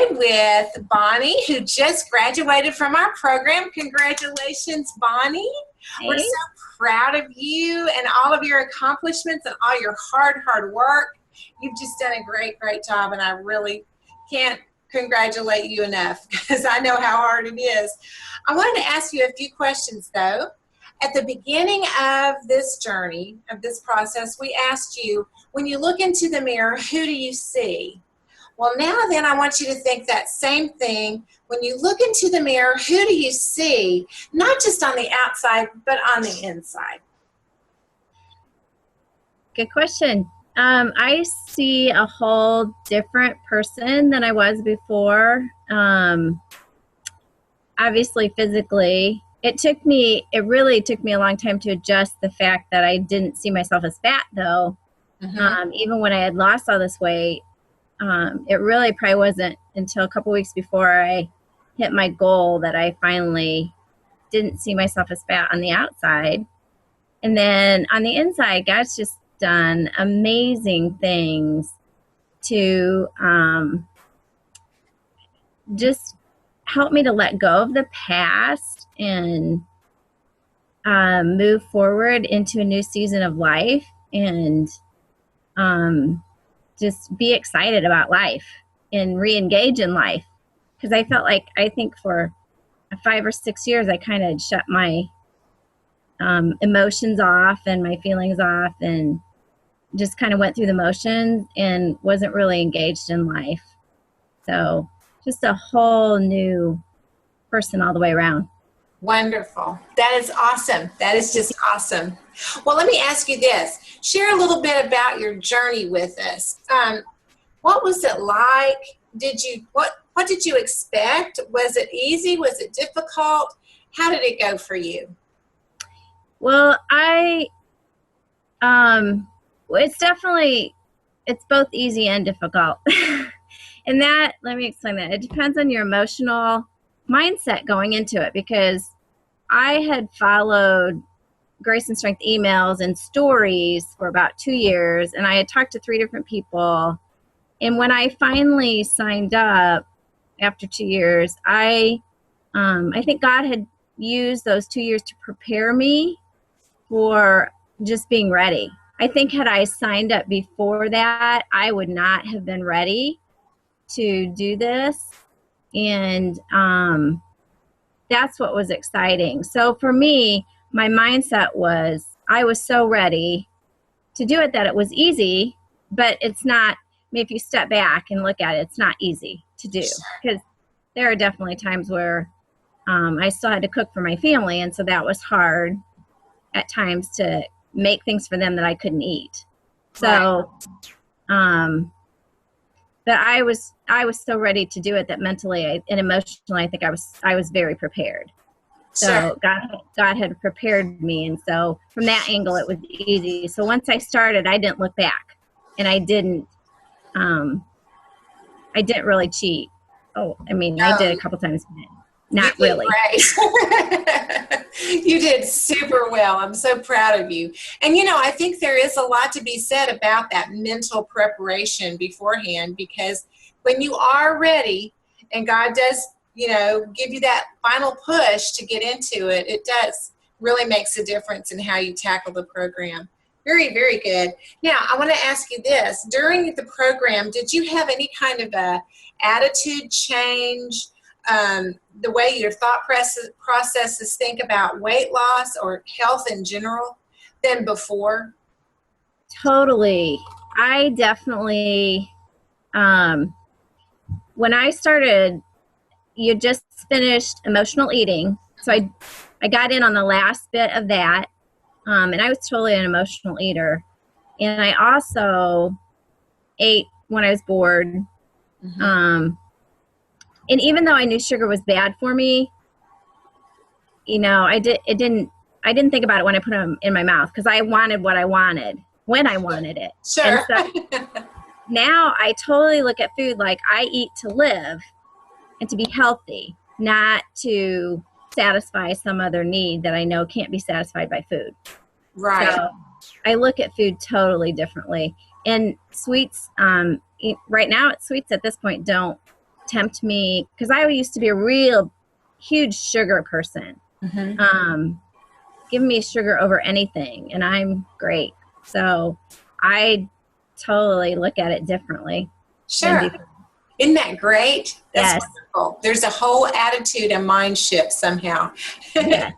today with Bonnie, who just graduated from our program. Congratulations, Bonnie. We're so proud of you and all of your accomplishments and all your hard work. You've just done a great job, and I really can't congratulate you enough because I know how hard it is. I wanted to ask you a few questions, though. At the beginning of this journey, of this process, we asked you, when you look into the mirror, who do you see? Well, now then, I want you to think that same thing. When you look into the mirror, who do you see? Not just on the outside, but on the inside. Good question. I see a whole different person than I was before. Obviously, physically. It really took me a long time to adjust the fact that I didn't see myself as fat, though. Mm-hmm. Even when I had lost all this weight, it really probably wasn't until a couple weeks before I hit my goal that I finally didn't see myself as fat on the outside. And then on the inside, God's just done amazing things to just help me to let go of the past and move forward into a new season of life and just be excited about life and re-engage in life. Because I felt like, I think for 5 or 6 years, I kind of shut my emotions off and my feelings off and just kind of went through the motions and wasn't really engaged in life. So just a whole new person all the way around. Wonderful. That is awesome. That is just awesome. Well, let me ask you this. Share a little bit about your journey with us. What was it like? What did you expect? Was it easy? Was it difficult? How did it go for you? Well, it's both easy and difficult. And let me explain that. It depends on your emotional mindset going into it, because I had followed Grace and Strength emails and stories for about 2 years, and I had talked to 3 different people. And when I finally signed up after 2 years, I think God had used those 2 years to prepare me for just being ready. I think had I signed up before that, I would not have been ready to do this. And that's what was exciting. So for me, my mindset was, I was so ready to do it that it was easy, but it's not. I mean, if you step back and look at it, it's not easy to do, because there are definitely times where I still had to cook for my family, and so that was hard at times to make things for them that I couldn't eat. So, but I was so ready to do it that mentally and emotionally, I think I was very prepared. So God had prepared me, and so from that angle, it was easy. So once I started, I didn't look back, and I didn't really cheat. Oh, I mean, I did a couple times, but not really. Great. You did super well. I'm so proud of you. And, I think there is a lot to be said about that mental preparation beforehand, because when you are ready and God does, give you that final push to get into it, it does really makes a difference in how you tackle the program. Very, very good. Now, I want to ask you this. During the program, did you have any kind of a attitude change, the way your thought processes think about weight loss or health in general than before? Totally. I definitely, when I started, you just finished emotional eating. So I got in on the last bit of that. And I was totally an emotional eater. And I also ate when I was bored. Mm-hmm. And even though I knew sugar was bad for me, I didn't think about it when I put them in my mouth, because I wanted what I wanted when I wanted it. Sure. And so now I totally look at food like I eat to live and to be healthy, not to satisfy some other need that I know can't be satisfied by food. Right. So I look at food totally differently. And sweets, right now, sweets at this point don't tempt me, because I used to be a real huge sugar person. Give me sugar over anything and I'm great. So I totally look at it differently. Sure. Isn't that great? That's yes. wonderful. There's a whole attitude and mind shift somehow. Yes.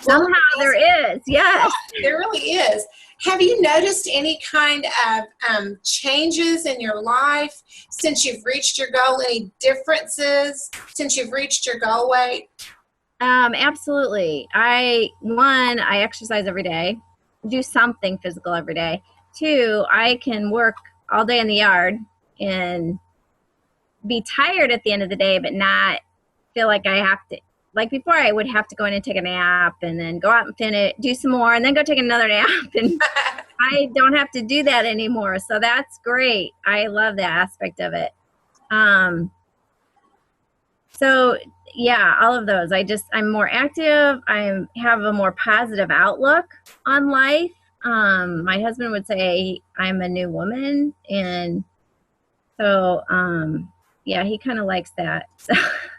Somehow there is. Yes. Yeah, there really is. Have you noticed any kind of changes in your life since you've reached your goal? Any differences since you've reached your goal weight? Absolutely. I exercise every day, do something physical every day. 2, I can work all day in the yard and be tired at the end of the day, but not feel like I have to. Like before, I would have to go in and take a nap and then go out and finish, do some more, and then go take another nap. And I don't have to do that anymore. So that's great. I love that aspect of it. So yeah, all of those. I'm more active. I have a more positive outlook on life. My husband would say I'm a new woman. And so, yeah, he kind of likes that.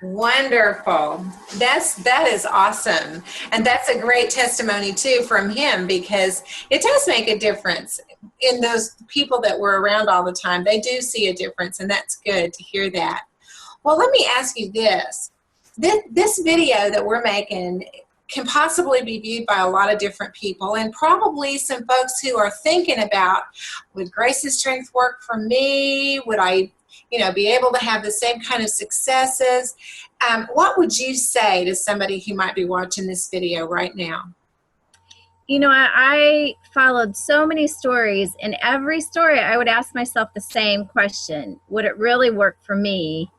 Wonderful. That is awesome. And that's a great testimony too from him, because it does make a difference in those people that we're around all the time. They do see a difference, and that's good to hear that. Well, let me ask you this. This video that we're making can possibly be viewed by a lot of different people, and probably some folks who are thinking about, would Grace's strength work for me? Would I, be able to have the same kind of successes? What would you say to somebody who might be watching this video right now? I followed so many stories, and every story I would ask myself the same question: would it really work for me?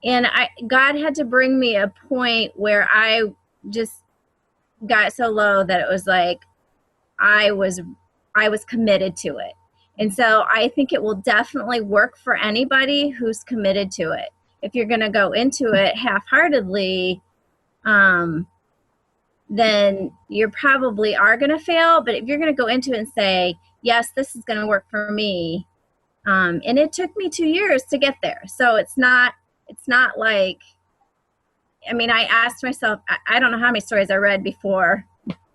And God had to bring me a point where I just got so low that it was like I was committed to it. And so I think it will definitely work for anybody who's committed to it. If you're going to go into it half-heartedly, then you probably are going to fail. But if you're going to go into it and say, yes, this is going to work for me. And it took me 2 years to get there. So it's not like, I asked myself, I don't know how many stories I read before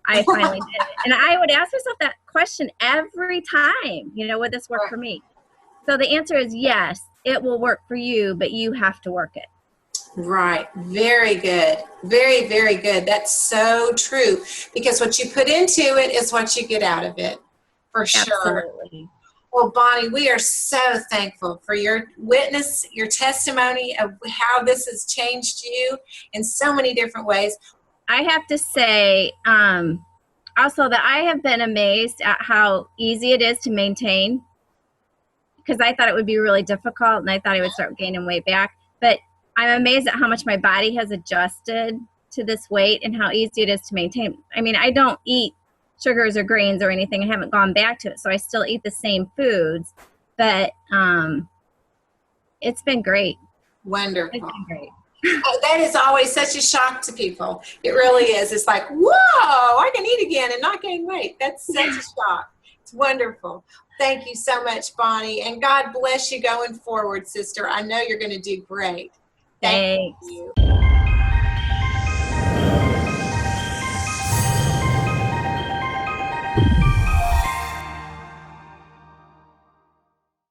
I finally did it. And I would ask myself that question every time, would this work for me? So the answer is yes, it will work for you, but you have to work it. Right. Very good. Very, very good. That's so true. Because what you put into it is what you get out of it, for sure. Absolutely. Well, Bonnie, we are so thankful for your witness, your testimony of how this has changed you in so many different ways. I have to say also that I have been amazed at how easy it is to maintain, because I thought it would be really difficult and I thought I would start gaining weight back. But I'm amazed at how much my body has adjusted to this weight and how easy it is to maintain. I don't eat sugars or grains or anything. I haven't gone back to it. So I still eat the same foods, but it's been great. Wonderful. It's been great. That is always such a shock to people. It really is. It's like, whoa, I can eat again and not gain weight. That's such a shock. It's wonderful. Thank you so much, Bonnie. And God bless you going forward, sister. I know you're going to do great. Thank you.